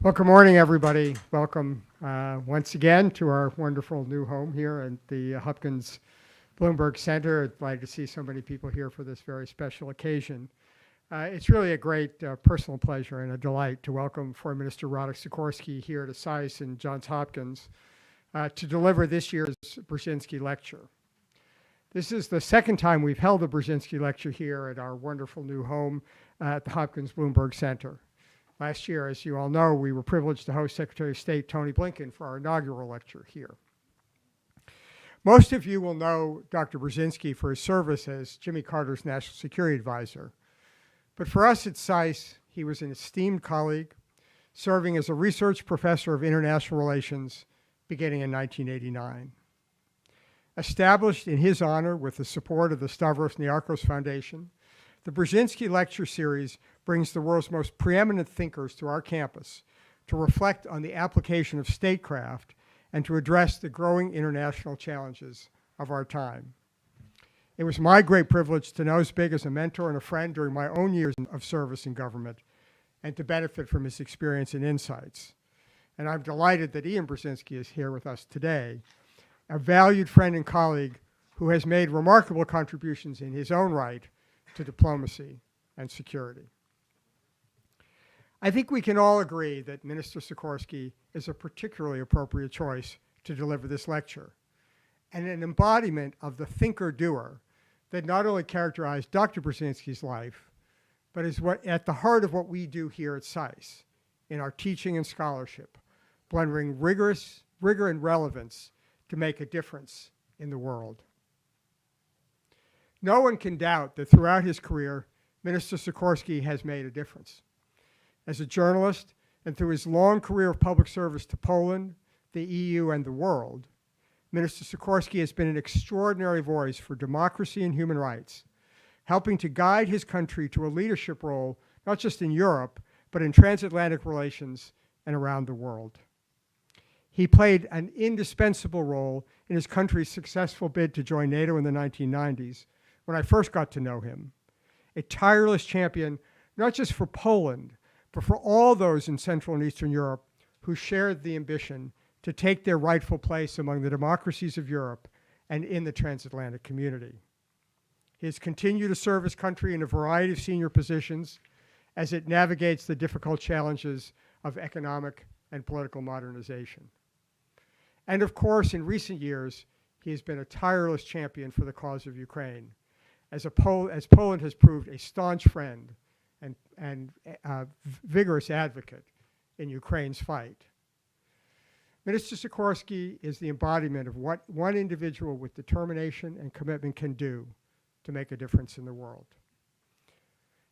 Well, good morning, everybody. Welcome once again to our wonderful new home here at the Hopkins Bloomberg Center. Glad to see so many people here for this very special occasion. It's really a great personal pleasure and a delight to welcome Foreign Minister Radosław Sikorski here to SAIS and Johns Hopkins to deliver this year's Brzezinski Lecture. This is the second time we've held a Brzezinski Lecture here at our wonderful new home at the Hopkins Bloomberg Center. Last year, as you all know, we were privileged to host Secretary of State Tony Blinken for our inaugural lecture here. Most of you will know Dr. Brzezinski for his service as Jimmy Carter's National Security Advisor. But for us at SAIS, he was an esteemed colleague, serving as a research professor of international relations beginning in 1989. Established in his honor with the support of the Stavros Niarchos Foundation, the Brzezinski Lecture Series brings the world's most preeminent thinkers to our campus to reflect on the application of statecraft and to address the growing international challenges of our time. It was my great privilege to know Zbig as a mentor and a friend during my own years of service in government and to benefit from his experience and insights. And I'm delighted that Ian Brzezinski is here with us today, a valued friend and colleague who has made remarkable contributions in his own right to diplomacy and security. I think we can all agree that Minister Sikorski is a particularly appropriate choice to deliver this lecture, and an embodiment of the thinker-doer that not only characterized Dr. Brzezinski's life, but is at the heart of what we do here at SAIS in our teaching and scholarship, blending rigor and relevance to make a difference in the world. No one can doubt that throughout his career, Minister Sikorski has made a difference. As a journalist and through his long career of public service to Poland, the EU, and the world, Minister Sikorski has been an extraordinary voice for democracy and human rights, helping to guide his country to a leadership role, not just in Europe, but in transatlantic relations and around the world. He played an indispensable role in his country's successful bid to join NATO in the 1990s, when I first got to know him, a tireless champion, not just for Poland, but for all those in Central and Eastern Europe who shared the ambition to take their rightful place among the democracies of Europe and in the transatlantic community. He has continued to serve his country in a variety of senior positions as it navigates the difficult challenges of economic and political modernization. And of course, in recent years, he has been a tireless champion for the cause of Ukraine, as Poland has proved a staunch friend and vigorous advocate in Ukraine's fight. Minister Sikorski is the embodiment of what one individual with determination and commitment can do to make a difference in the world.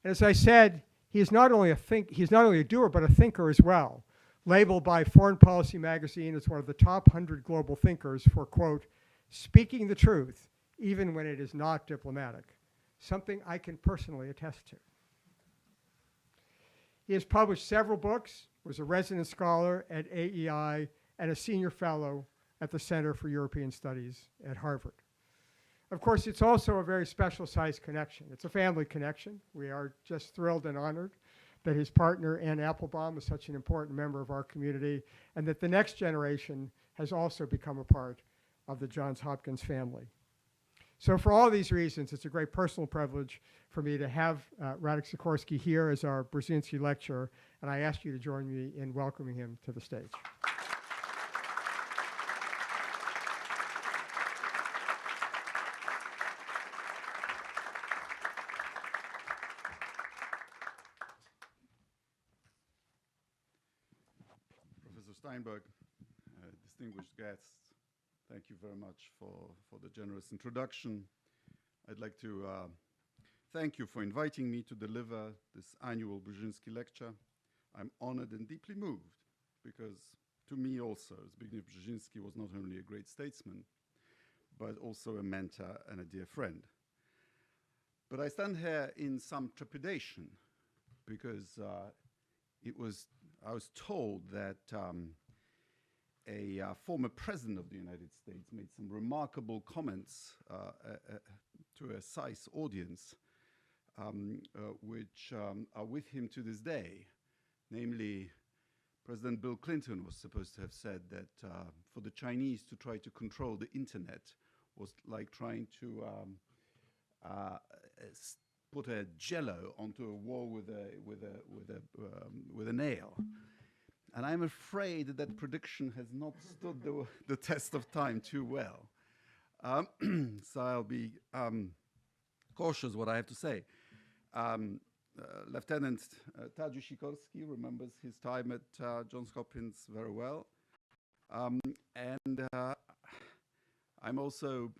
And as I said, he's not only a doer, but a thinker as well, labeled by Foreign Policy magazine as one of the top 100 global thinkers for, quote, speaking the truth, even when it is not diplomatic, something I can personally attest to. He has published several books, was a resident scholar at AEI, and a senior fellow at the Center for European Studies at Harvard. Of course, it's also a very special SAIS connection. It's a family connection. We are just thrilled and honored that his partner, Ann Applebaum, is such an important member of our community, and that the next generation has also become a part of the Johns Hopkins family. So for all these reasons, it's a great personal privilege for me to have Radosław Sikorski here as our Brzezinski lecturer, and I ask you to join me in welcoming him to the stage. Professor Steinberg, distinguished guests, thank you very much for the generous introduction. I'd like to thank you for inviting me to deliver this annual Brzezinski lecture. I'm honored and deeply moved because to me also, Zbigniew Brzezinski was not only a great statesman, but also a mentor and a dear friend. But I stand here in some trepidation because I was told that a former president of the United States made some remarkable comments to a SAIS audience, which are with him to this day, namely President Bill Clinton was supposed to have said that for the Chinese to try to control the internet was like trying to put a jello onto a wall with a nail. And I'm afraid that prediction has not stood the test of time too well. So I'll be cautious what I have to say. Lieutenant Tadeusz Sikorski remembers his time at Johns Hopkins very well. I'm also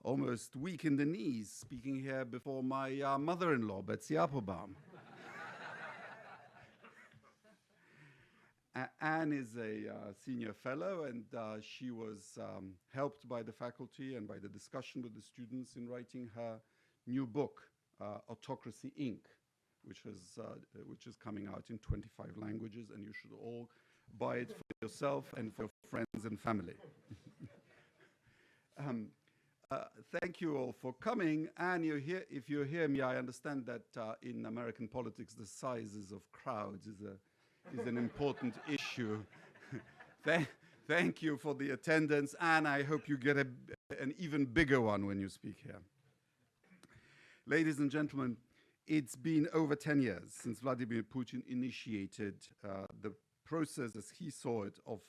almost weak in the knees speaking here before my mother-in-law, Betsy Applebaum. Anne is a senior fellow, and she was helped by the faculty and by the discussion with the students in writing her new book, Autocracy, Inc., which is coming out in 25 languages, and you should all buy it for yourself and for your friends and family. Thank you all for coming. Anne, if you hear me, I understand that in American politics, the sizes of crowds is an important issue. Thank you for the attendance, and I hope you get an even bigger one when you speak here. Ladies and gentlemen, it's been over 10 years since Vladimir Putin initiated the process, as he saw it, of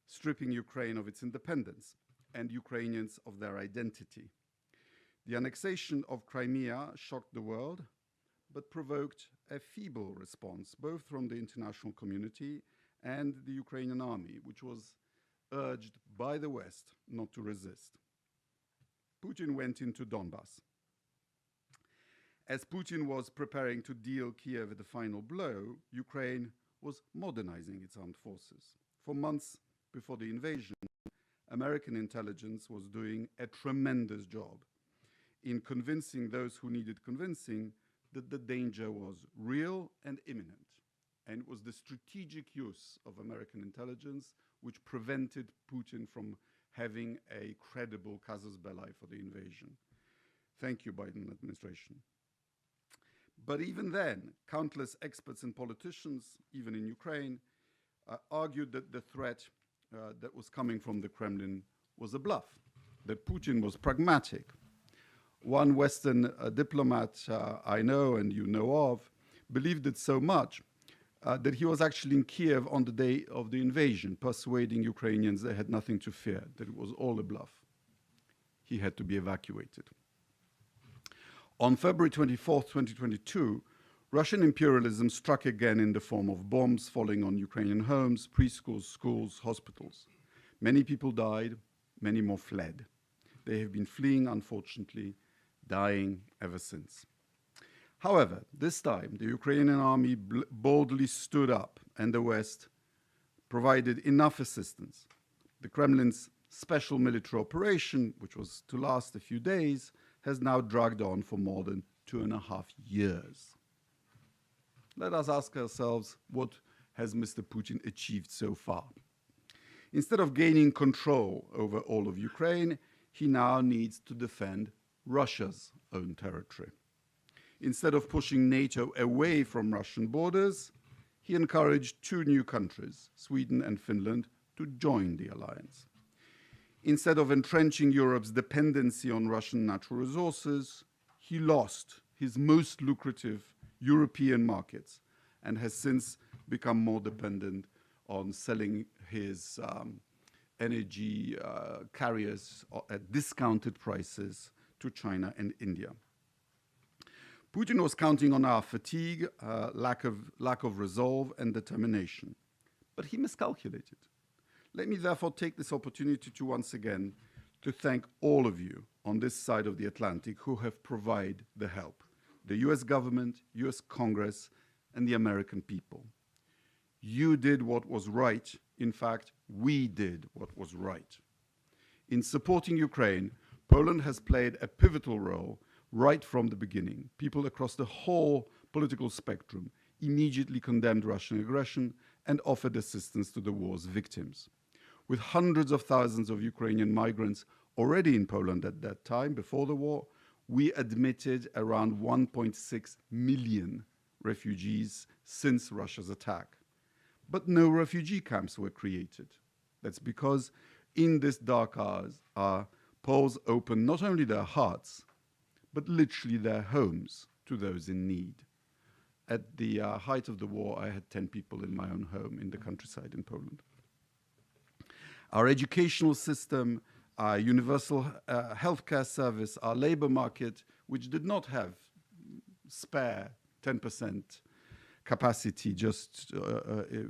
stripping Ukraine of its independence and Ukrainians of their identity. The annexation of Crimea shocked the world, but provoked a feeble response, both from the international community and the Ukrainian army, which was urged by the West not to resist. Putin went into Donbass. As Putin was preparing to deal Kiev the final blow, Ukraine was modernizing its armed forces. For months before the invasion, American intelligence was doing a tremendous job in convincing those who needed convincing that the danger was real and imminent. And it was the strategic use of American intelligence which prevented Putin from having a credible casus belli for the invasion. Thank you, Biden administration. But even then, countless experts and politicians, even in Ukraine, argued that the threat that was coming from the Kremlin was a bluff, that Putin was pragmatic. One Western diplomat I know and you know of believed it so much that he was actually in Kiev on the day of the invasion, persuading Ukrainians they had nothing to fear, that it was all a bluff. He had to be evacuated. On February 24th, 2022, Russian imperialism struck again in the form of bombs falling on Ukrainian homes, preschools, schools, hospitals. Many people died, many more fled. They have been fleeing, unfortunately, dying ever since. However, this time, the Ukrainian army boldly stood up, and the West provided enough assistance. The Kremlin's special military operation, which was to last a few days, has now dragged on for more than 2.5 years. Let us ask ourselves, what has Mr. Putin achieved so far? Instead of gaining control over all of Ukraine, he now needs to defend Russia's own territory. Instead of pushing NATO away from Russian borders, he encouraged 2 new countries, Sweden and Finland, to join the alliance. Instead of entrenching Europe's dependency on Russian natural resources, he lost his most lucrative European markets and has since become more dependent on selling his energy carriers at discounted prices to China and India. Putin was counting on our fatigue, lack of resolve and determination, but he miscalculated. Let me therefore take this opportunity to once again to thank all of you on this side of the Atlantic who have provided the help. The US government, US Congress, and the American people. You did what was right. In fact, we did what was right. In supporting Ukraine, Poland has played a pivotal role right from the beginning. People across the whole political spectrum immediately condemned Russian aggression and offered assistance to the war's victims. With hundreds of thousands of Ukrainian migrants already in Poland at that time, before the war, we admitted around 1.6 million refugees since Russia's attack. but no refugee camps were created. That's because in this dark hours, our Poles opened not only their hearts, but literally their homes to those in need. At the height of the war, I had 10 people in my own home in the countryside in Poland. Our educational system, our universal healthcare service, our labor market, which did not have spare 10% capacity just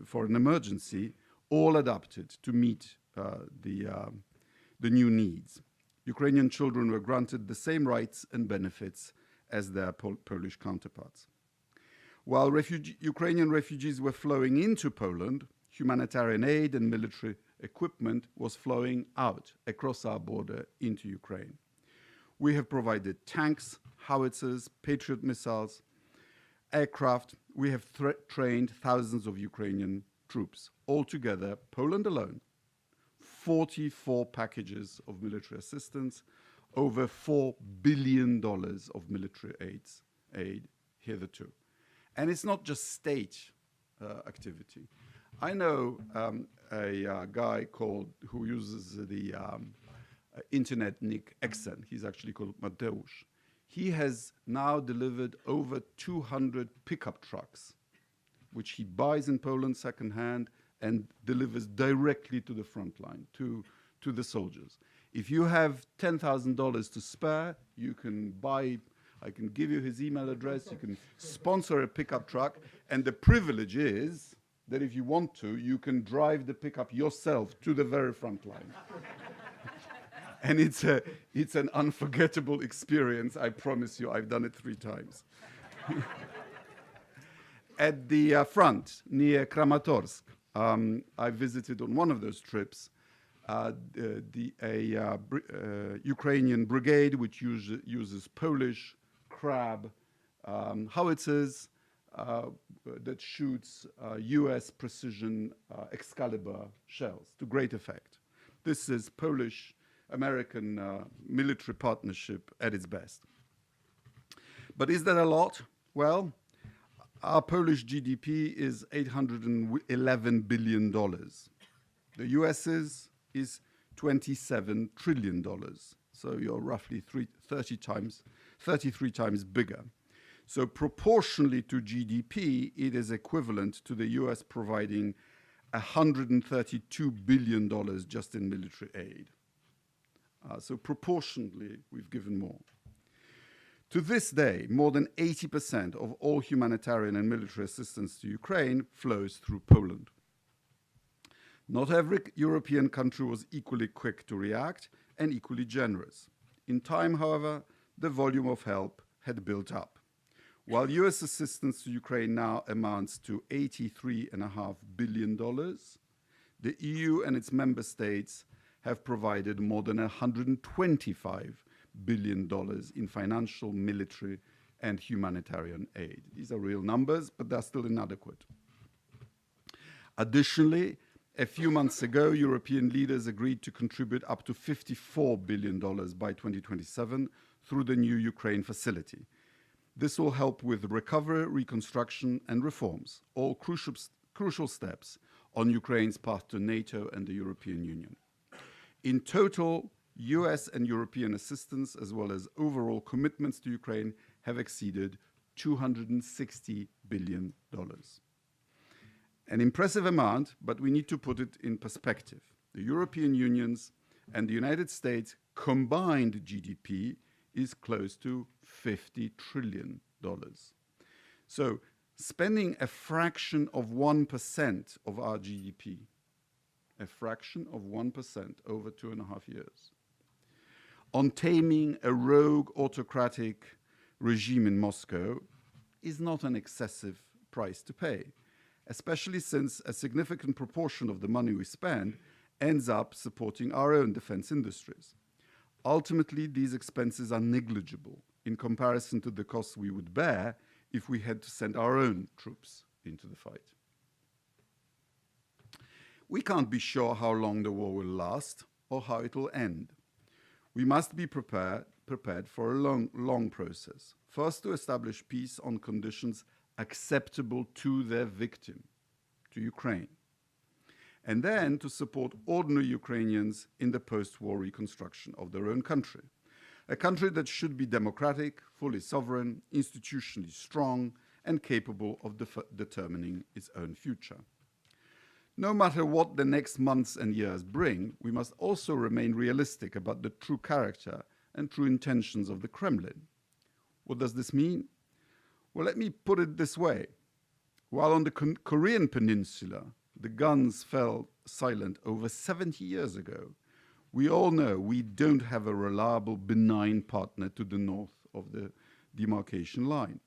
for an emergency, all adapted to meet the new needs. Ukrainian children were granted the same rights and benefits as their Polish counterparts. While Ukrainian refugees were flowing into Poland, humanitarian aid and military equipment was flowing out across our border into Ukraine. We have provided tanks, howitzers, Patriot missiles, aircraft. We have trained thousands of Ukrainian troops. Altogether, Poland alone, 44 packages of military assistance, over $4 billion of military aid hitherto. And it's not just state activity. I know a guy who uses the internet nick Exen. He's actually called Mateusz. He has now delivered over 200 pickup trucks, which he buys in Poland secondhand and delivers directly to the front line, to the soldiers. If you have $10,000 to spare, you can buy, I can give you his email address, you can sponsor a pickup truck, and the privilege is that if you want to, you can drive the pickup yourself to the very front line. And it's an unforgettable experience, I promise you. I've done it 3 times. At the front, near Kramatorsk, I visited on one of those trips a Ukrainian brigade which uses Polish Crab howitzers that shoots US precision Excalibur shells to great effect. This is Polish-American military partnership at its best. But is that a lot? Well, our Polish GDP is $811 billion. The US's is $27 trillion. So you're roughly 33 times bigger. So proportionally to GDP, it is equivalent to the US providing $132 billion just in military aid. So proportionally, we've given more. To this day, more than 80% of all humanitarian and military assistance to Ukraine flows through Poland. Not every European country was equally quick to react and equally generous. In time, however, the volume of help had built up. While US assistance to Ukraine now amounts to $83.5 billion, the EU and its member states have provided more than $125 billion in financial, military, and humanitarian aid. These are real numbers, but they're still inadequate. Additionally, a few months ago, European leaders agreed to contribute up to $54 billion by 2027 through the new Ukraine facility. This will help with recovery, reconstruction, and reforms, all crucial steps on Ukraine's path to NATO and the European Union. In total, US and European assistance, as well as overall commitments to Ukraine, have exceeded $260 billion. An impressive amount, but we need to put it in perspective. The European Union's and the United States combined GDP is close to $50 trillion. So spending a fraction of 1% of our GDP, a fraction of 1% over 2.5 years, on taming a rogue autocratic regime in Moscow is not an excessive price to pay, especially since a significant proportion of the money we spend ends up supporting our own defense industries. Ultimately, these expenses are negligible in comparison to the costs we would bear if we had to send our own troops into the fight. We can't be sure how long the war will last or how it will end. We must be prepared for a long process. First, to establish peace on conditions acceptable to their victim, to Ukraine, and then to support ordinary Ukrainians in the post-war reconstruction of their own country, a country that should be democratic, fully sovereign, institutionally strong, and capable of determining its own future. No matter what the next months and years bring, we must also remain realistic about the true character and true intentions of the Kremlin. What does this mean? Well, let me put it this way. While on the Korean peninsula, the guns fell silent over 70 years ago, we all know we don't have a reliable, benign partner to the north of the demarcation line.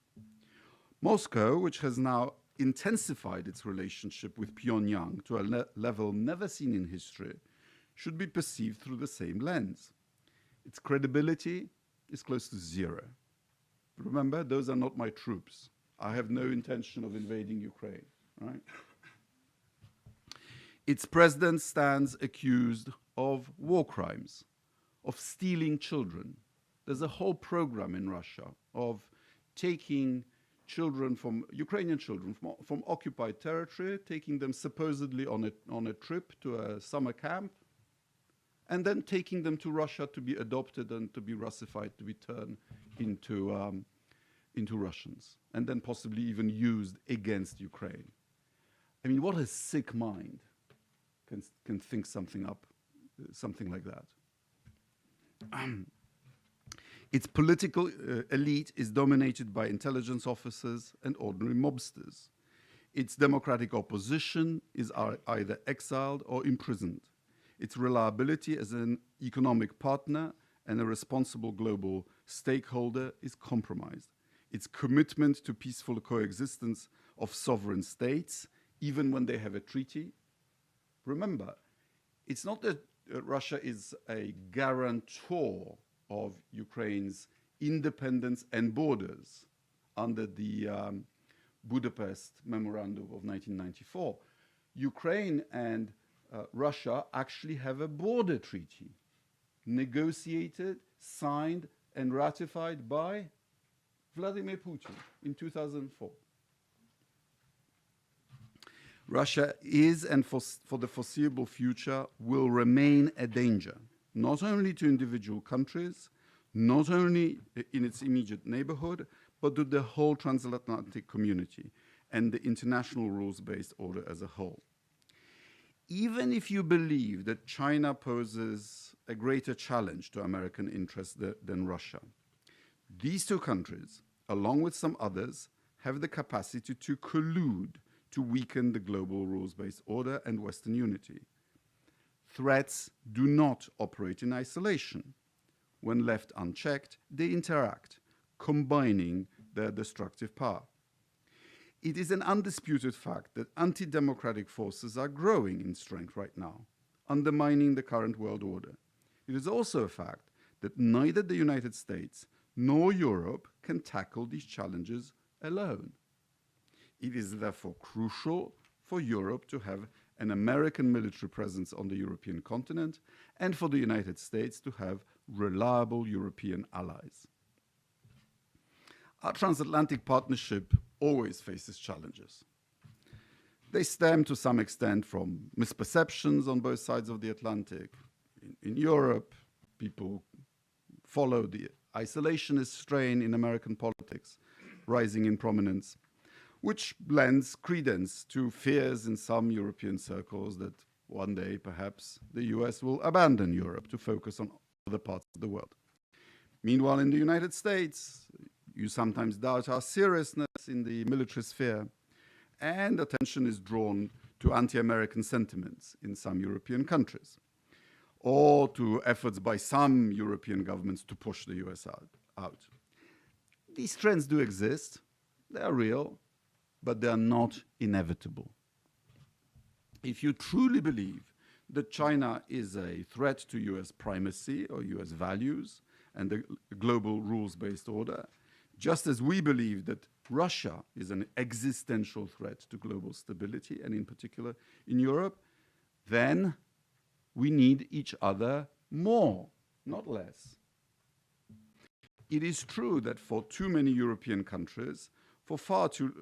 Moscow, which has now intensified its relationship with Pyongyang to a level never seen in history, should be perceived through the same lens. Its credibility is close to zero. Remember, those are not my troops. I have no intention of invading Ukraine, right? Its president stands accused of war crimes, of stealing children. There's a whole program in Russia of taking children Ukrainian children from occupied territory, taking them supposedly on a trip to a summer camp, and then taking them to Russia to be adopted and to be Russified, to be turned into Russians, and then possibly even used against Ukraine. I mean, what a sick mind can think something like that. Its political elite is dominated by intelligence officers and ordinary mobsters. Its democratic opposition is either exiled or imprisoned. Its reliability as an economic partner and a responsible global stakeholder is compromised. Its commitment to peaceful coexistence of sovereign states, even when they have a treaty. Remember, it's not that Russia is a guarantor of Ukraine's independence and borders under the Budapest Memorandum of 1994. Ukraine and Russia actually have a border treaty negotiated, signed, and ratified by Vladimir Putin in 2004. Russia is, and for the foreseeable future, will remain a danger, not only to individual countries, not only in its immediate neighborhood, but to the whole transatlantic community and the international rules-based order as a whole. Even if you believe that China poses a greater challenge to American interests than Russia, these two countries, along with some others, have the capacity to collude to weaken the global rules-based order and Western unity. Threats do not operate in isolation. When left unchecked, they interact, combining their destructive power. It is an undisputed fact that anti-democratic forces are growing in strength right now, undermining the current world order. It is also a fact that neither the United States nor Europe can tackle these challenges alone. It is therefore crucial for Europe to have an American military presence on the European continent and for the United States to have reliable European allies. Our transatlantic partnership always faces challenges. They stem to some extent from misperceptions on both sides of the Atlantic. In Europe, people follow the isolationist strain in American politics, rising in prominence, which lends credence to fears in some European circles that one day perhaps the US will abandon Europe to focus on other parts of the world. Meanwhile, in the United States, you sometimes doubt our seriousness in the military sphere, and attention is drawn to anti-American sentiments in some European countries, or to efforts by some European governments to push the US out. These trends do exist, they are real, but they are not inevitable. If you truly believe that China is a threat to US primacy or US values and the global rules-based order, just as we believe that Russia is an existential threat to global stability, and in particular in Europe, then we need each other more, not less. It is true that for too many European countries, too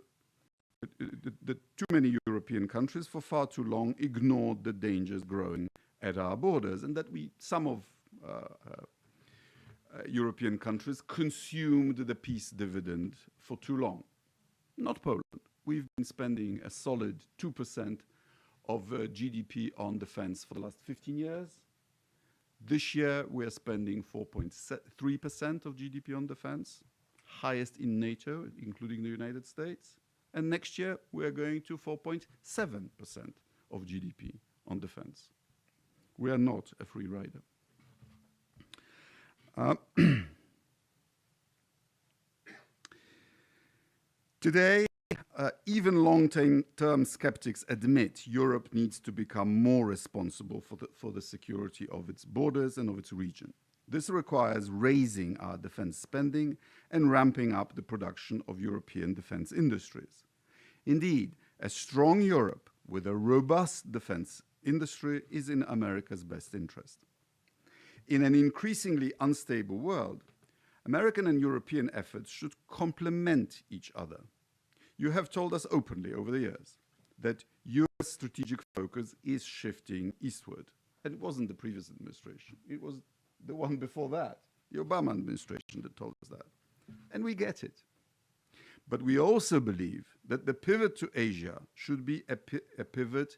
many European countries for far too long ignored the dangers growing at our borders, and that some of European countries consumed the peace dividend for too long. Not Poland. We've been spending a solid 2% of GDP on defense for the last 15 years. This year, we're spending 4.3% of GDP on defense, highest in NATO, including the United States. And next year, we're going to 4.7% of GDP on defense. We are not a free rider. Today, even long-term skeptics admit Europe needs to become more responsible for the security of its borders and of its region. This requires raising our defense spending and ramping up the production of European defense industries. Indeed, a strong Europe with a robust defense industry is in America's best interest. In an increasingly unstable world, American and European efforts should complement each other. You have told us openly over the years that US strategic focus is shifting eastward. And it wasn't the previous administration. It was the one before that, the Obama administration, that told us that. And we get it. But we also believe that the pivot to Asia should be a pivot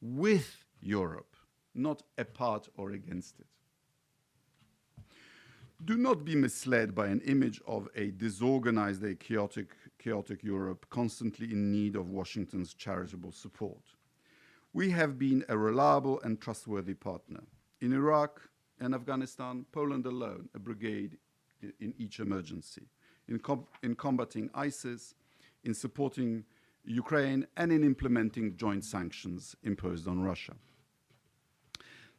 with Europe, not apart or against it. Do not be misled by an image of a disorganized, a chaotic Europe constantly in need of Washington's charitable support. We have been a reliable and trustworthy partner. In Iraq and Afghanistan, Poland alone, a brigade in each emergency. In combating ISIS, in supporting Ukraine, and in implementing joint sanctions imposed on Russia.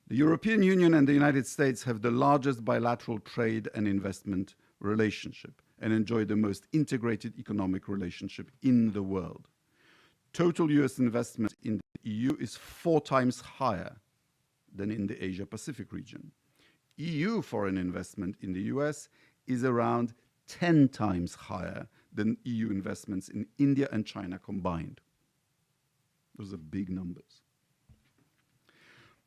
The European Union and the United States have the largest bilateral trade and investment relationship and enjoy the most integrated economic relationship in the world. Total US investment in the EU is 4 times higher than in the Asia-Pacific region. EU foreign investment in the US is around 10 times higher than EU investments in India and China combined. Those are big numbers.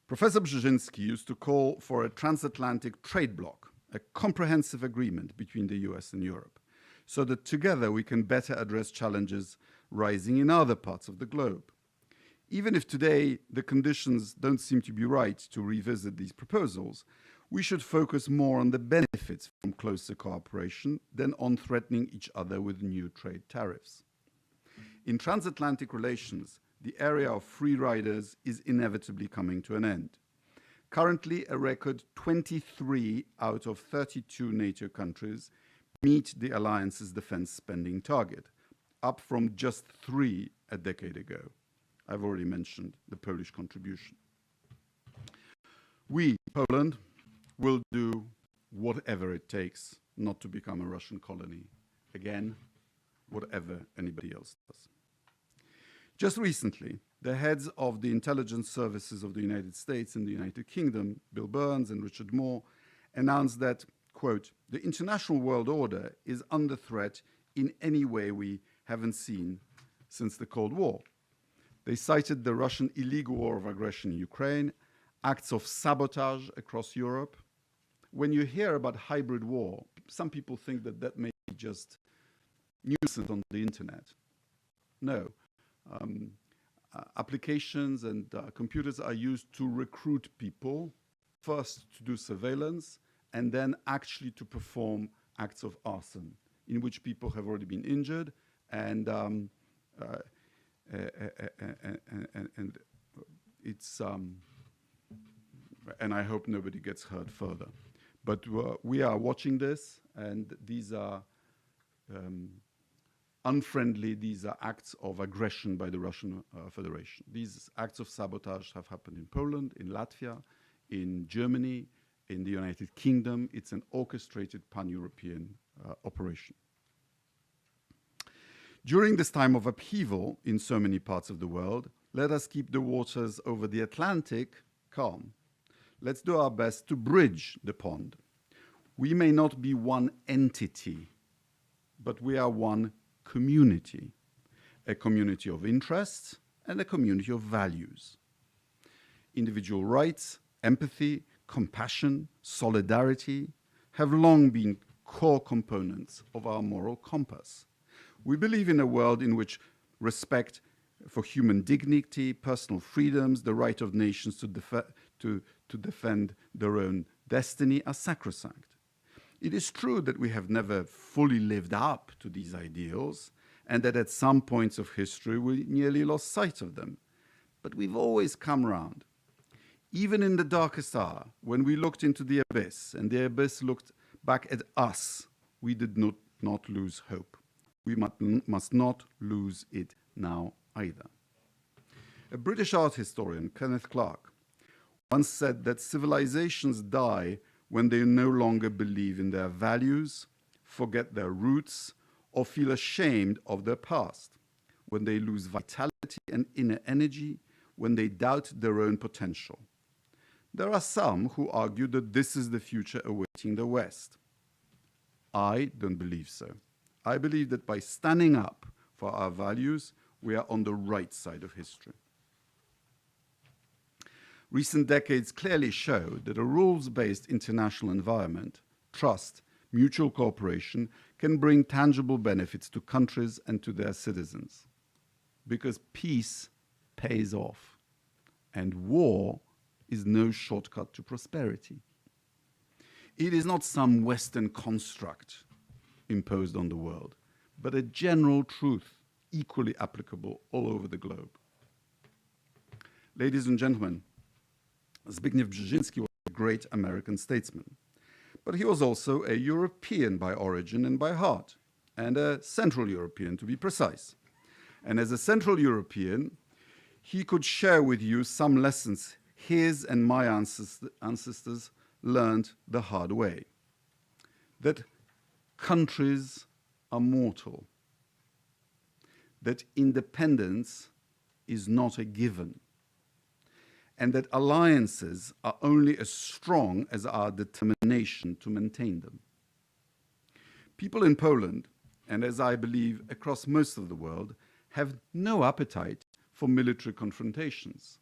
Professor Brzezinski used to call for a transatlantic trade bloc, a comprehensive agreement between the US and Europe, so that together we can better address challenges rising in other parts of the globe. Even if today the conditions don't seem to be right to revisit these proposals, we should focus more on the benefits from closer cooperation than on threatening each other with new trade tariffs. In transatlantic relations, the area of free riders is inevitably coming to an end. Currently, a record 23 out of 32 NATO countries meet the alliance's defense spending target, up from just 3 a decade ago. I've already mentioned the Polish contribution. We, Poland, will do whatever it takes not to become a Russian colony. Again, whatever anybody else does. Just recently, the heads of the intelligence services of the United States and the United Kingdom, Bill Burns and Richard Moore, announced that, quote, the international world order is under threat in any way we haven't seen since the Cold War. They cited the Russian illegal war of aggression in Ukraine, acts of sabotage across Europe. When you hear about hybrid war, some people think that that may be just nuisance on the internet. No. Applications and computers are used to recruit people, first to do surveillance, and then actually to perform acts of arson, in which people have already been injured, and it's and I hope nobody gets hurt further. But we are watching this, and these are unfriendly, these are acts of aggression by the Russian Federation. These acts of sabotage have happened in Poland, in Latvia, in Germany, in the United Kingdom. It's an orchestrated pan-European operation. During this time of upheaval in so many parts of the world, let us keep the waters over the Atlantic calm. Let's do our best to bridge the pond. We may not be one entity, but we are one community, a community of interests, and a community of values. Individual rights, empathy, compassion, solidarity have long been core components of our moral compass. We believe in a world in which respect for human dignity, personal freedoms, the right of nations to defend their own destiny are sacrosanct. It is true that we have never fully lived up to these ideals and that at some points of history we nearly lost sight of them. But we've always come round. Even in the darkest hour, when we looked into the abyss and the abyss looked back at us, we did not lose hope. We must not lose it now either. A British art historian, Kenneth Clark, once said that civilizations die when they no longer believe in their values, forget their roots, or feel ashamed of their past, when they lose vitality and inner energy, when they doubt their own potential. There are some who argue that this is the future awaiting the West. I don't believe so. I believe that by standing up for our values, we are on the right side of history. Recent decades clearly show that a rules-based international environment, trust, mutual cooperation can bring tangible benefits to countries and to their citizens. Because peace pays off, and war is no shortcut to prosperity. It is not some Western construct imposed on the world, but a general truth equally applicable all over the globe. Ladies and gentlemen, Zbigniew Brzezinski was a great American statesman, but he was also a European by origin and by heart, and a Central European to be precise. And as a Central European, he could share with you some lessons his and my ancestors learned the hard way. That countries are mortal, that independence is not a given, and that alliances are only as strong as our determination to maintain them. People in Poland, and as I believe across most of the world, have no appetite for military confrontations.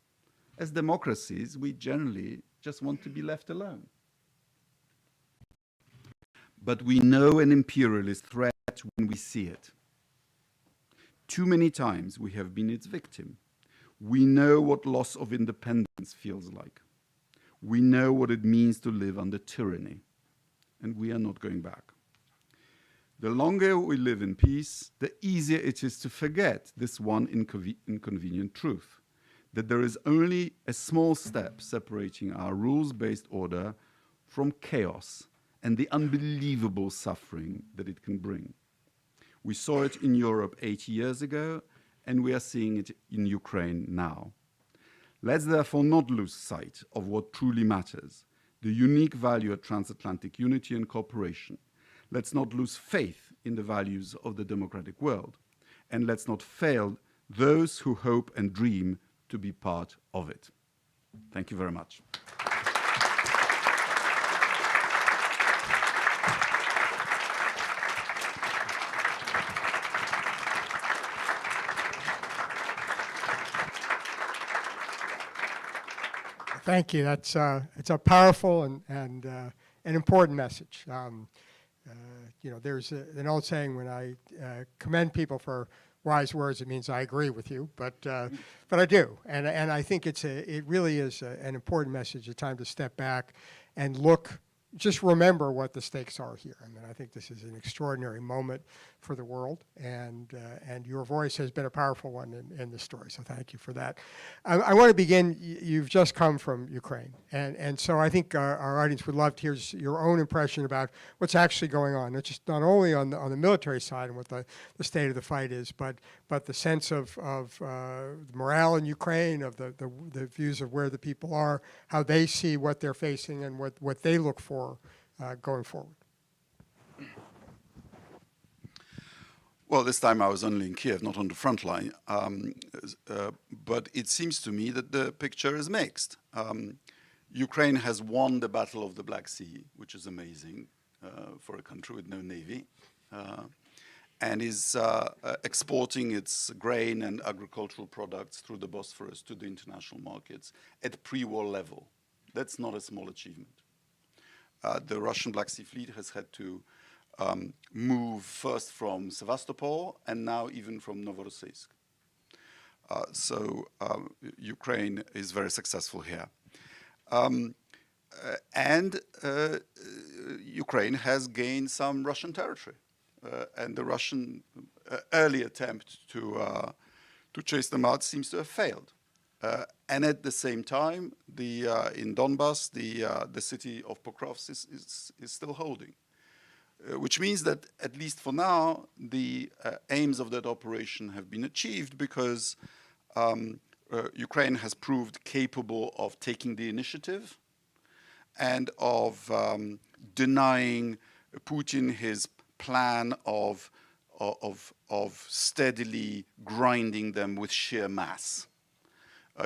As democracies, we generally just want to be left alone. But we know an imperialist threat when we see it. Too many times we have been its victim. We know what loss of independence feels like. We know what it means to live under tyranny, and we are not going back. The longer we live in peace, the easier it is to forget this one inconvenient truth, that there is only a small step separating our rules-based order from chaos and the unbelievable suffering that it can bring. We saw it in Europe 80 years ago, and we are seeing it in Ukraine now. Let's therefore not lose sight of what truly matters, the unique value of transatlantic unity and cooperation. Let's not lose faith in the values of the democratic world, and let's not fail those who hope and dream to be part of it. Thank you very much. Thank you. That's it's a powerful and an important message. You know, there's an old saying when I commend people for wise words, it means I agree with you, but I do, and I think it really is an important message. A time to step back and look. Just remember what the stakes are here. I mean, I think this is an extraordinary moment for the world, and your voice has been a powerful one in this story, so thank you for that. I want to begin, you've just come from Ukraine, and so I think our audience would love to hear your own impression about what's actually going on, not only on the military side and what the state of the fight is, but the sense of morale in Ukraine, of the views of where the people are, how they see what they're facing and what they look for going forward. Well, this time I was only in Kiev, not on the front line, but it seems to me that the picture is mixed. Ukraine has won the Battle of the Black Sea, which is amazing for a country with no navy. and is exporting its grain and agricultural products through the Bosphorus to the international markets at pre-war level. That's not a small achievement. The Russian Black Sea Fleet has had to move first from Sevastopol and now even from Novorossiysk. So Ukraine is very successful here. And Ukraine has gained some Russian territory. And the Russian early attempt to chase them out seems to have failed. And at the same time, in Donbass, the city of Pokrovsk is still holding, which means that at least for now, the aims of that operation have been achieved because Ukraine has proved capable of taking the initiative and of denying Putin his plan of steadily grinding them with sheer mass.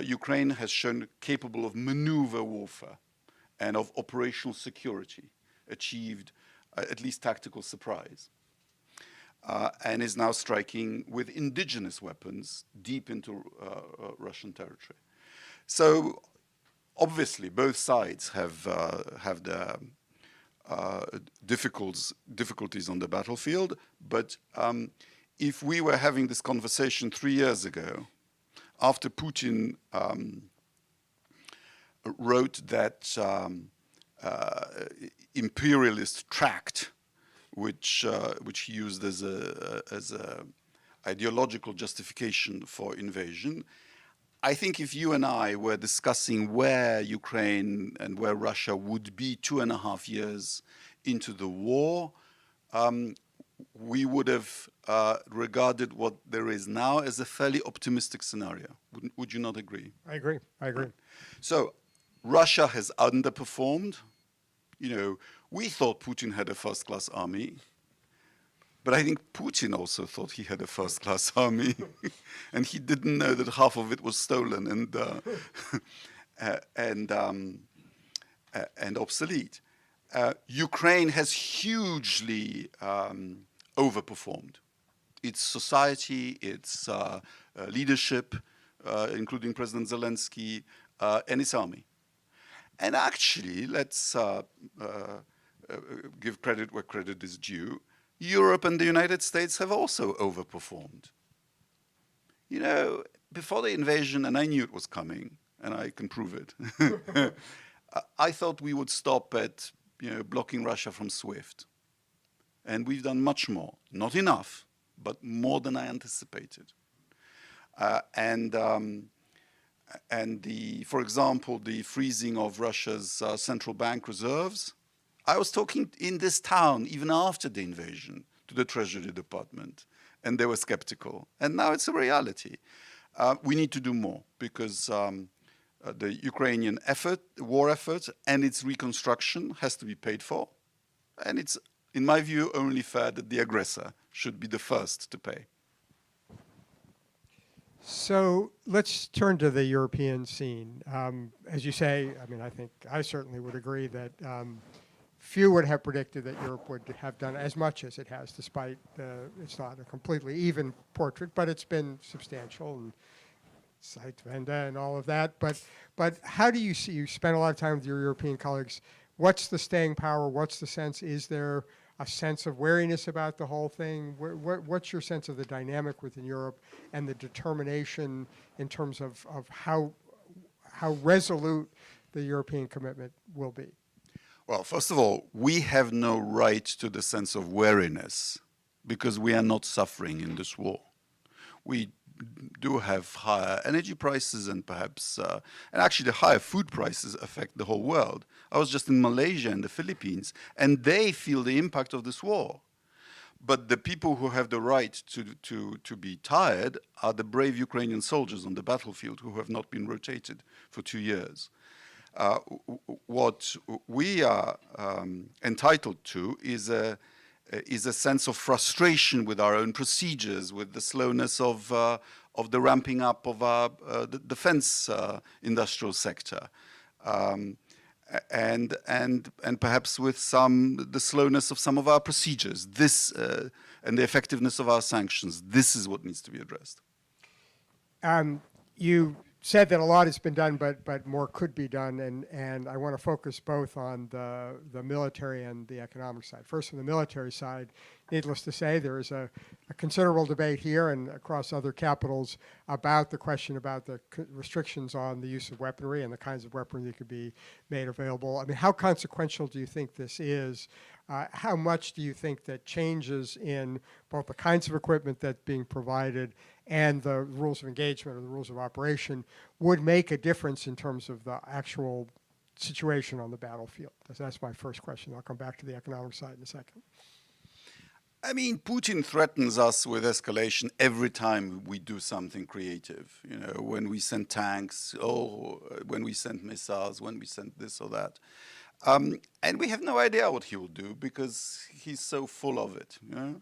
Ukraine has shown capable of maneuver warfare and of operational security, achieved at least tactical surprise, and is now striking with indigenous weapons deep into Russian territory. So obviously both sides have their difficulties on the battlefield, but if we were having this conversation 3 years ago, after Putin wrote that imperialist tract, which he used as a ideological justification for invasion, I think if you and I were discussing where Ukraine and where Russia would be 2.5 years into the war, we would have regarded what there is now as a fairly optimistic scenario. Would you not agree? I agree. I agree. So Russia has underperformed. You know, we thought Putin had a first-class army. But I think Putin also thought he had a first-class army, and he didn't know that half of it was stolen and obsolete. Ukraine has hugely overperformed. Its society, its leadership, including President Zelensky, and its army. And actually, let's give credit where credit is due. Europe and the United States have also overperformed. You know, before the invasion, and I knew it was coming, and I can prove it, I thought we would stop at, blocking Russia from SWIFT. And we've done much more. Not enough, but more than I anticipated. For example, the freezing of Russia's central bank reserves. I was talking in this town, even after the invasion, to the Treasury Department, and they were skeptical. And now it's a reality. We need to do more because the Ukrainian war effort, and its reconstruction has to be paid for. And it's, in my view, only fair that the aggressor should be the first to pay. So let's turn to the European scene. As you say, I mean, I think I certainly would agree that few would have predicted that Europe would have done as much as it has, despite it's not a completely even portrait, but it's been substantial, and Zeitenwende and all of that. But how do you see, you spend a lot of time with your European colleagues, what's the staying power, what's the sense, is there a sense of wariness about the whole thing? What's your sense of the dynamic within Europe and the determination in terms of how resolute the European commitment will be? Well, first of all, we have no right to the sense of wariness because we are not suffering in this war. We do have higher energy prices and perhaps, and actually the higher food prices affect the whole world. I was just in Malaysia and the Philippines, and they feel the impact of this war. But the people who have the right to be tired are the brave Ukrainian soldiers on the battlefield who have not been rotated for 2 years. What we are entitled to is a sense of frustration with our own procedures, with the slowness of the ramping up of our the defense industrial sector. and perhaps with the slowness of some of our procedures. And the effectiveness of our sanctions. This is what needs to be addressed. You said that a lot has been done, but more could be done, and I want to focus both on the military and the economic side. First, on the military side, needless to say, there is a considerable debate here and across other capitals about the question about the restrictions on the use of weaponry and the kinds of weaponry that could be made available. I mean, how consequential do you think this is? How much do you think that changes in both the kinds of equipment that's being provided and the rules of engagement or the rules of operation would make a difference in terms of the actual situation on the battlefield? That's my first question. I'll come back to the economic side in a second. I mean, Putin threatens us with escalation every time we do something creative. You know, when we send tanks, when we send missiles, when we send this or that. And we have no idea what he will do because he's so full of it. You know?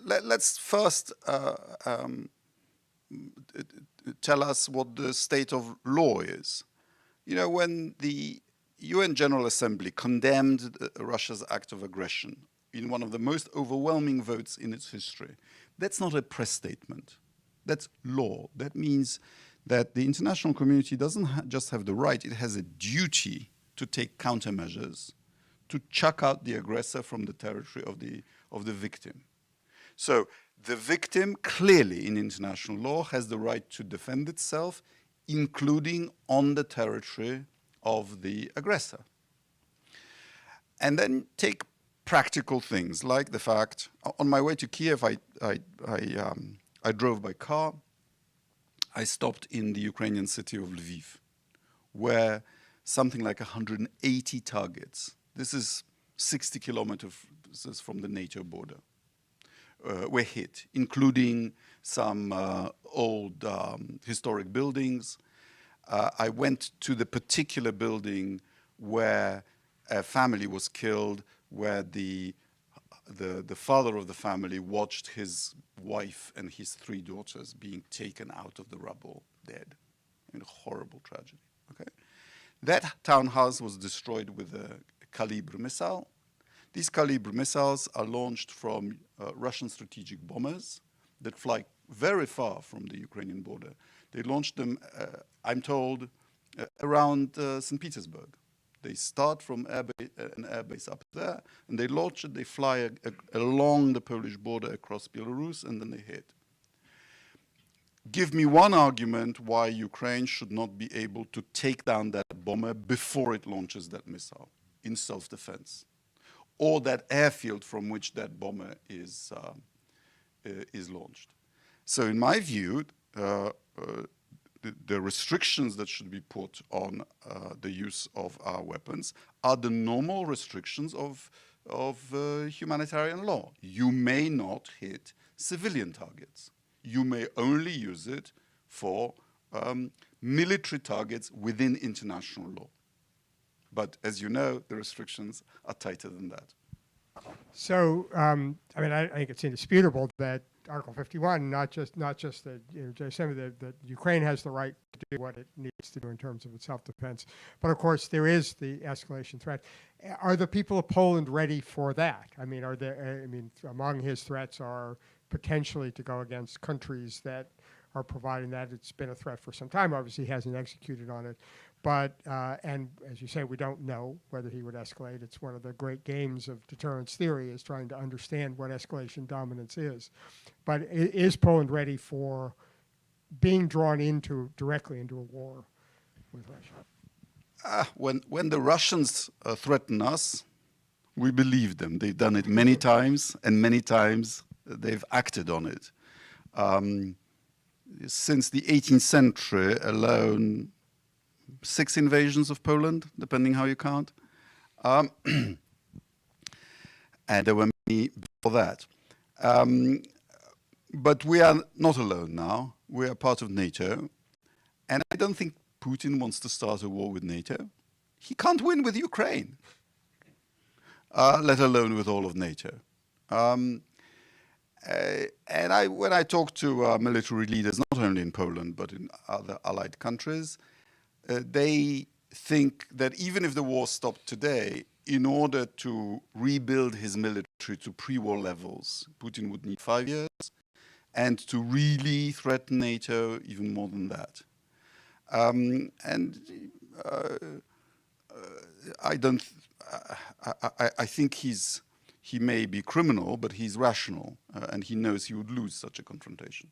Let's first tell us what the state of law is. You know, when the UN General Assembly condemned Russia's act of aggression in one of the most overwhelming votes in its history, that's not a press statement. That's law. That means that the international community doesn't just have the right, it has a duty to take countermeasures to chuck out the aggressor from the territory of the victim. So the victim clearly in international law has the right to defend itself, including on the territory of the aggressor. And then take practical things like the fact, on my way to Kiev, I drove by car. I stopped in the Ukrainian city of Lviv, where something like 180 targets, this is 60 kilometers from the NATO border, were hit, including some old historic buildings. I went to the particular building where a family was killed, where the father of the family watched his wife and his 3 daughters being taken out of the rubble, dead. I mean, a horrible tragedy. Okay, that townhouse was destroyed with a Kalibr missile. These Kalibr missiles are launched from Russian strategic bombers that fly very far from the Ukrainian border. They launched them, I'm told, around St. Petersburg. They start from an airbase up there, and they launch it, they fly along the Polish border across Belarus, and then they hit. Give me one argument why Ukraine should not be able to take down that bomber before it launches that missile in self-defense, or that airfield from which that bomber is launched. So in my view, the restrictions that should be put on the use of our weapons are the normal restrictions of humanitarian law. You may not hit civilian targets. You may only use it for military targets within international law. But as you know, the restrictions are tighter than that. So, I mean, I think it's indisputable that Article 51, not just that, that Ukraine has the right to do what it needs to do in terms of its self-defense, but of course there is the escalation threat. Are the people of Poland ready for that? I mean, among his threats are potentially to go against countries that are providing that. It's been a threat for some time. Obviously, he hasn't executed on it. But, and as you say, we don't know whether he would escalate. It's one of the great games of deterrence theory, is trying to understand what escalation dominance is. But is Poland ready for being drawn directly into a war with Russia? When the Russians threaten us, we believe them. They've done it many times, and many times they've acted on it. Since the 18th century alone, 6 invasions of Poland, depending how you count. And there were many before that. But we are not alone now. We are part of NATO. And I don't think Putin wants to start a war with NATO. He can't win with Ukraine, let alone with all of NATO. And when I talk to military leaders, not only in Poland, but in other allied countries, they think that even if the war stopped today, in order to rebuild his military to pre-war levels, Putin would need 5 years, and to really threaten NATO, even more than that. I think he may be criminal, but he's rational, and he knows he would lose such a confrontation.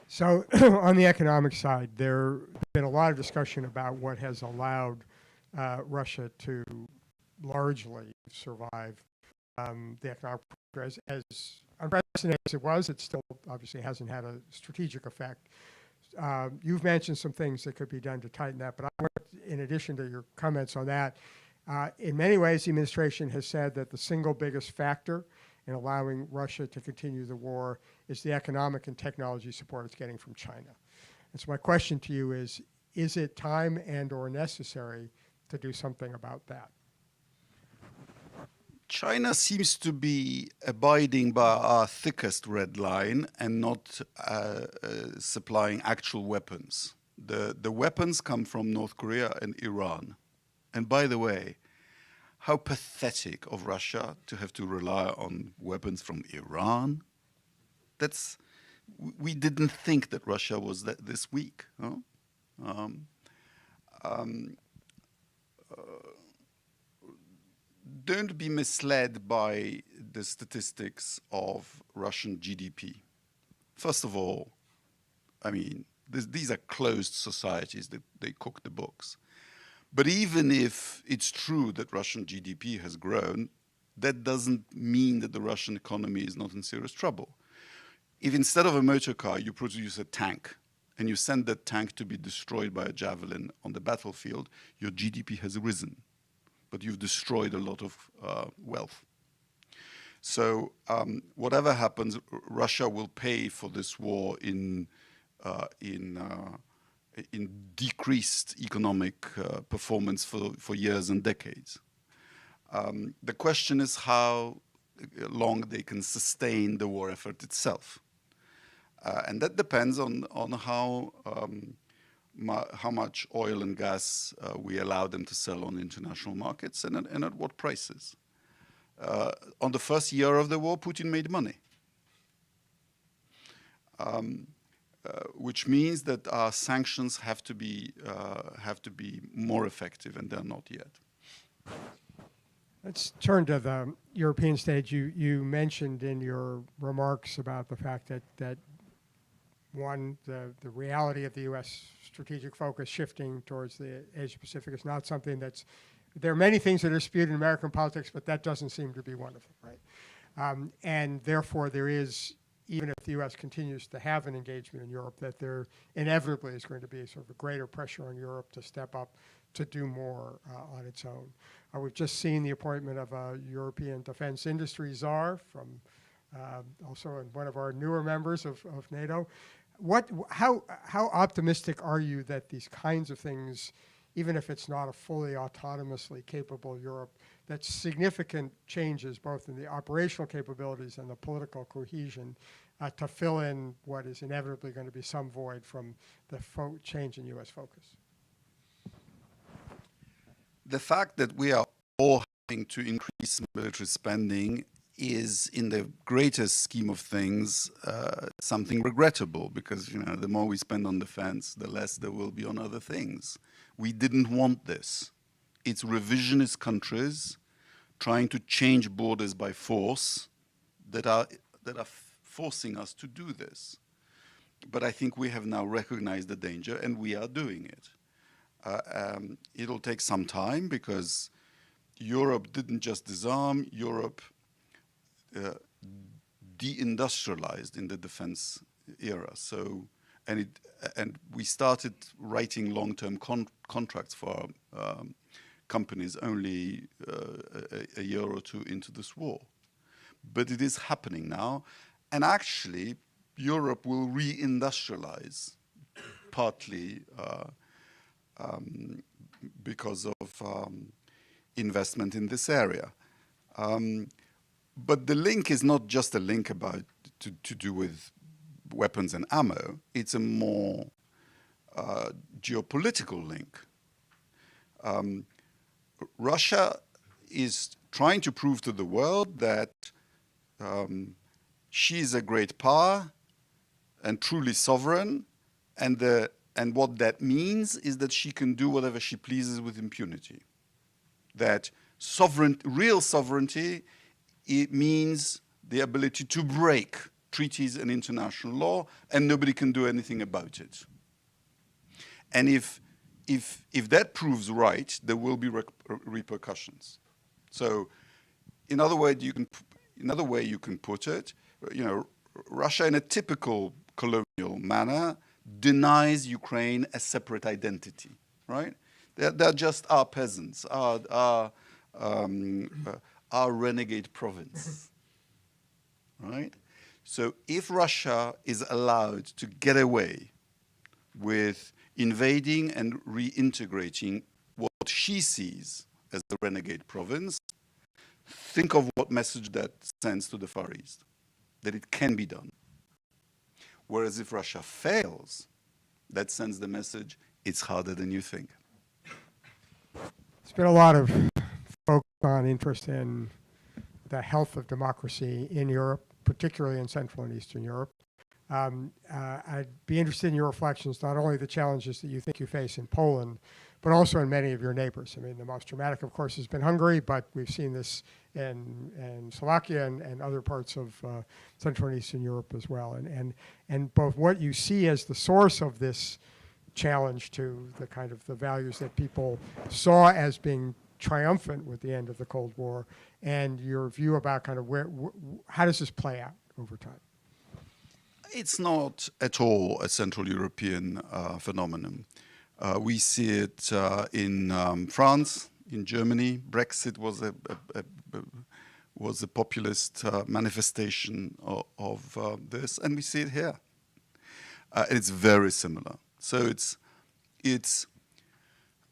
So on the economic side, there's been a lot of discussion about what has allowed Russia to largely survive the economic progress. As unprecedented as it was, it still obviously hasn't had a strategic effect. You've mentioned some things that could be done to tighten that, but I want, in addition to your comments on that, in many ways, the administration has said that the single biggest factor in allowing Russia to continue the war is the economic and technology support it's getting from China. And so my question to you is it time and or necessary to do something about that? China seems to be abiding by our thickest red line and not supplying actual weapons. The weapons come from North Korea and Iran. And by the way, how pathetic of Russia to have to rely on weapons from Iran. We didn't think that Russia was this weak. Huh? Don't be misled by the statistics of Russian GDP. First of all, I mean, these are closed societies that they cook the books. But even if it's true that Russian GDP has grown, that doesn't mean that the Russian economy is not in serious trouble. If instead of a motor car, you produce a tank, and you send that tank to be destroyed by a javelin on the battlefield, your GDP has risen, but you've destroyed a lot of wealth. So whatever happens, Russia will pay for this war in decreased economic performance for years and decades. The question is how long they can sustain the war effort itself. And that depends on how much oil and gas we allow them to sell on international markets and at what prices. On the first year of the war, Putin made money. Which means that our sanctions have to be more effective, and they're not yet. Let's turn to the European stage. You mentioned in your remarks about the fact that one, the reality of the U.S. strategic focus shifting towards the Asia-Pacific is not something that's, there are many things that are disputed in American politics, but that doesn't seem to be one of them, right? And therefore there is, even if the U.S. continues to have an engagement in Europe, that there inevitably is going to be sort of a greater pressure on Europe to step up to do more on its own. We've just seen the appointment of a European defense industry czar from also one of our newer members of NATO. How optimistic are you that these kinds of things, even if it's not a fully autonomously capable Europe, that significant changes both in the operational capabilities and the political cohesion to fill in what is inevitably going to be some void from the change in U.S. focus? The fact that we are all having to increase military spending is, in the greatest scheme of things, something regrettable, because the more we spend on defense, the less there will be on other things. We didn't want this. It's revisionist countries trying to change borders by force that are forcing us to do this. But I think we have now recognized the danger, and we are doing it. It'll take some time, because Europe didn't just disarm, Europe deindustrialized in the defense era. So, and we started writing long-term contracts for companies only a year or two into this war. But it is happening now, and actually Europe will reindustrialize, partly because of investment in this area. But the link is not just a link about to do with weapons and ammo. It's a more geopolitical link. Russia is trying to prove to the world that she is a great power and truly sovereign, and what that means is that she can do whatever she pleases with impunity. That real sovereignty, it means the ability to break treaties and international law, and nobody can do anything about it. And if that proves right, there will be repercussions. So, another way you can put it, Russia, in a typical colonial manner, denies Ukraine a separate identity, right? They're just our peasants, our renegade province, right? So if Russia is allowed to get away with invading and reintegrating what she sees as the renegade province, think of what message that sends to the Far East, that it can be done. Whereas if Russia fails, that sends the message, it's harder than you think. There's been a lot of focus on interest in the health of democracy in Europe, particularly in Central and Eastern Europe. I'd be interested in your reflections, not only the challenges that you think you face in Poland, but also in many of your neighbors. I mean, the most dramatic, of course, has been Hungary, but we've seen this in Slovakia and other parts of Central and Eastern Europe as well. And both what you see as the source of this challenge to the kind of the values that people saw as being triumphant with the end of the Cold War, and your view about kind of how does this play out over time? It's not at all a Central European phenomenon. We see it in France, in Germany. Brexit was a populist manifestation of this, and we see it here. It's very similar. So it's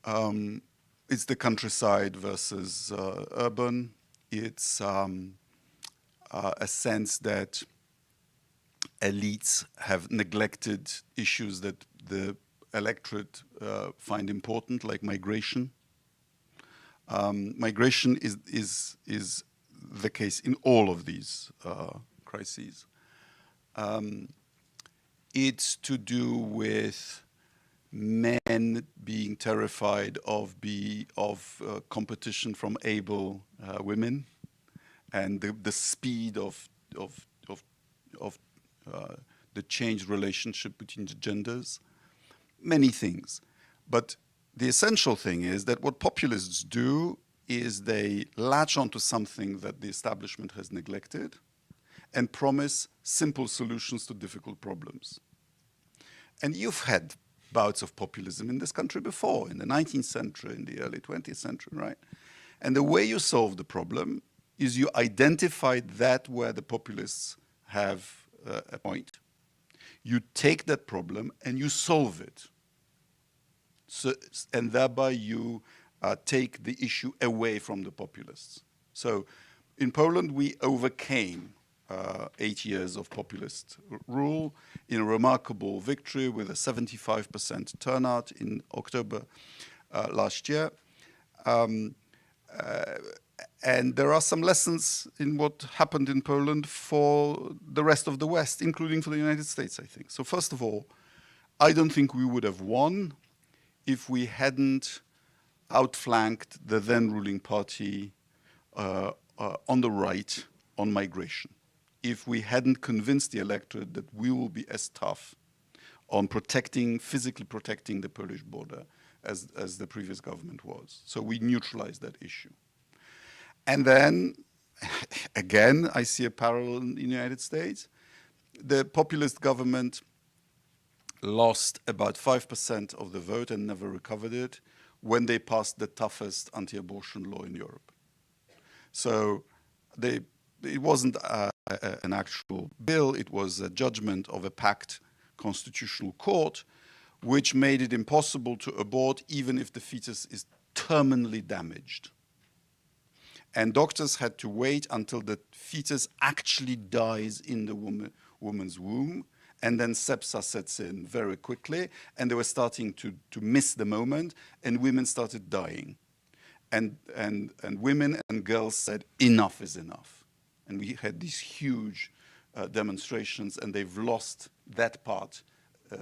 the countryside versus urban. It's a sense that elites have neglected issues that the electorate find important, like migration. Migration is the case in all of these crises. It's to do with men being terrified of competition from able women, and the speed of the changed relationship between the genders. Many things. But the essential thing is that what populists do is they latch onto something that the establishment has neglected and promise simple solutions to difficult problems. And you've had bouts of populism in this country before, in the 19th century, in the early 20th century, right? And the way you solve the problem is you identify that where the populists have a point. You take that problem and you solve it. So, and thereby you take the issue away from the populists. So in Poland, we overcame 8 years of populist rule in a remarkable victory with a 75% turnout in October last year. And there are some lessons in what happened in Poland for the rest of the West, including for the United States, I think. So first of all, I don't think we would have won if we hadn't outflanked the then ruling party on the right on migration. If we hadn't convinced the electorate that we will be as tough on physically protecting the Polish border as the previous government was. So we neutralized that issue. And then, again, I see a parallel in the United States. The populist government lost about 5% of the vote and never recovered it when they passed the toughest anti-abortion law in Europe. So it wasn't an actual bill, it was a judgment of a packed constitutional court, which made it impossible to abort even if the fetus is terminally damaged. And doctors had to wait until the fetus actually dies in the woman's womb, and then sepsis sets in very quickly, and they were starting to miss the moment, and women started dying. And women and girls said, enough is enough. And we had these huge demonstrations, and they've lost that part,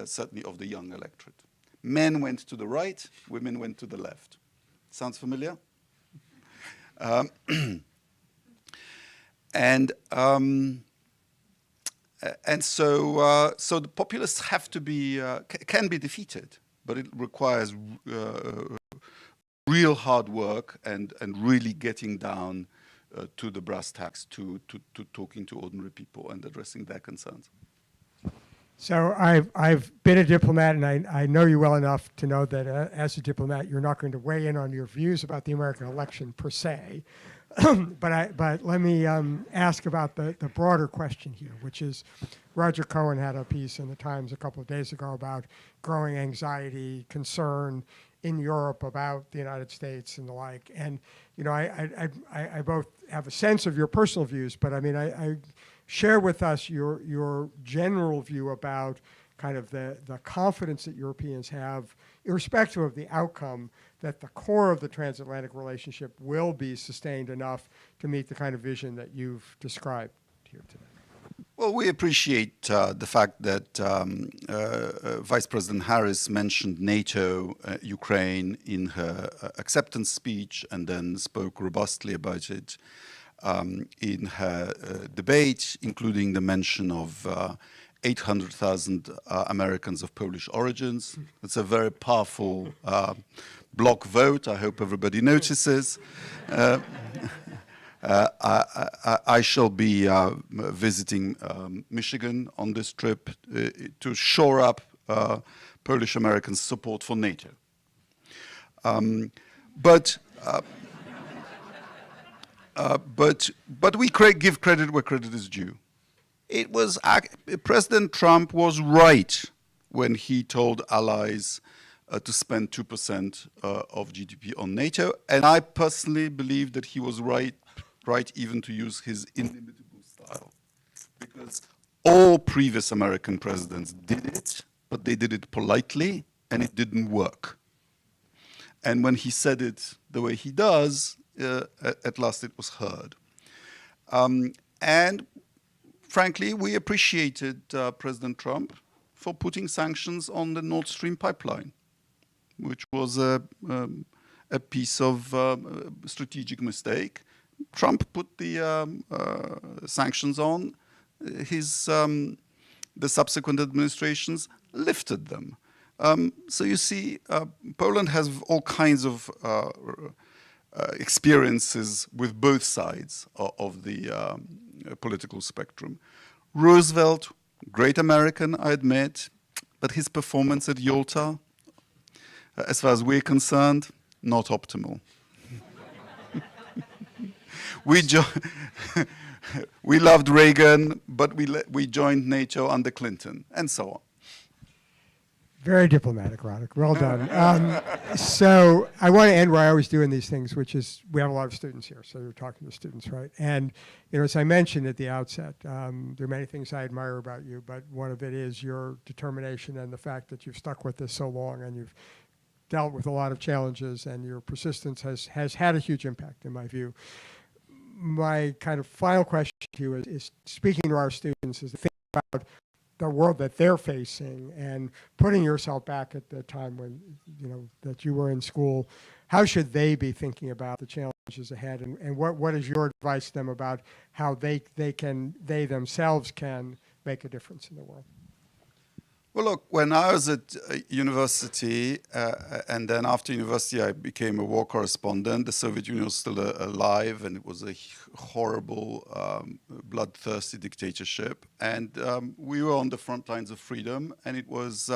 certainly of the young electorate. Men went to the right, women went to the left. Sounds familiar? So the populists have to be, can be defeated, but it requires real hard work and really getting down to the brass tacks, to talking to ordinary people and addressing their concerns. So I've been a diplomat, and I know you well enough to know that as a diplomat, you're not going to weigh in on your views about the American election per se. But let me ask about the broader question here, which is Roger Cohen had a piece in the Times a couple of days ago about growing anxiety, concern in Europe about the United States and the like. And you know, I both have a sense of your personal views, but I mean, I share with us your general view about kind of the confidence that Europeans have, irrespective of the outcome, that the core of the transatlantic relationship will be sustained enough to meet the kind of vision that you've described here today. Well, we appreciate the fact that Vice President Harris mentioned NATO, Ukraine in her acceptance speech, and then spoke robustly about it in her debate, including the mention of 800,000 Americans of Polish origins. It's a very powerful block vote. I hope everybody notices. I shall be visiting Michigan on this trip to shore up Polish Americans' support for NATO. But we give credit where credit is due. It was President Trump was right when he told allies to spend 2% of GDP on NATO, and I personally believe that he was right even to use his inimitable style, because all previous American presidents did it, but they did it politely, and it didn't work. And when he said it the way he does, at last it was heard. And frankly, we appreciated President Trump for putting sanctions on the Nord Stream pipeline, which was a piece of strategic mistake. Trump put the sanctions on. The subsequent administrations lifted them. So you see, Poland has all kinds of experiences with both sides of the political spectrum. Roosevelt, great American, I admit, but his performance at Yalta, as far as we're concerned, not optimal. We loved Reagan, but we joined NATO under Clinton, and so on. Very diplomatic, Radek. Well done. So I want to end where I always do in these things, which is we have a lot of students here, so you're talking to students, right? And you know, as I mentioned at the outset, there are many things I admire about you, but one of it is your determination and the fact that you've stuck with this so long and you've dealt with a lot of challenges, and your persistence has had a huge impact, in my view. My kind of final question to you is speaking to our students, is to think about the world that they're facing and putting yourself back at the time when, you know, that you were in school. How should they be thinking about the challenges ahead, and what is your advice to them about how they themselves can make a difference in the world? Well, look, when I was at university, and then after university I became a war correspondent, the Soviet Union was still alive, and it was a horrible, bloodthirsty dictatorship. And we were on the front lines of freedom, and it was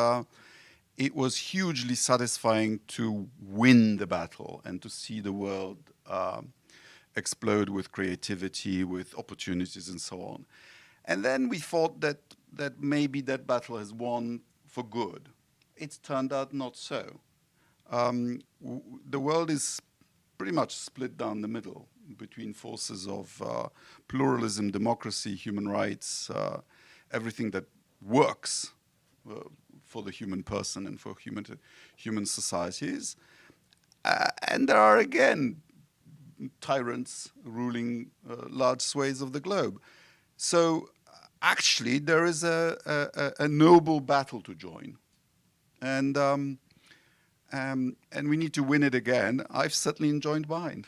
hugely satisfying to win the battle and to see the world explode with creativity, with opportunities, and so on. And then we thought that maybe that battle has won for good. It's turned out not so. The world is pretty much split down the middle. between forces of pluralism, democracy, human rights, everything that works for the human person and for human societies. And there are, again, tyrants ruling large swathes of the globe. So actually, there is a noble battle to join. And we need to win it again. I've certainly joined mine.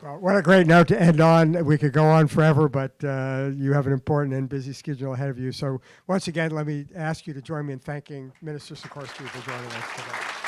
Well, what a great note to end on. We could go on forever, but you have an important and busy schedule ahead of you. So once again, let me ask you to join me in thanking Minister Sikorski for joining us today.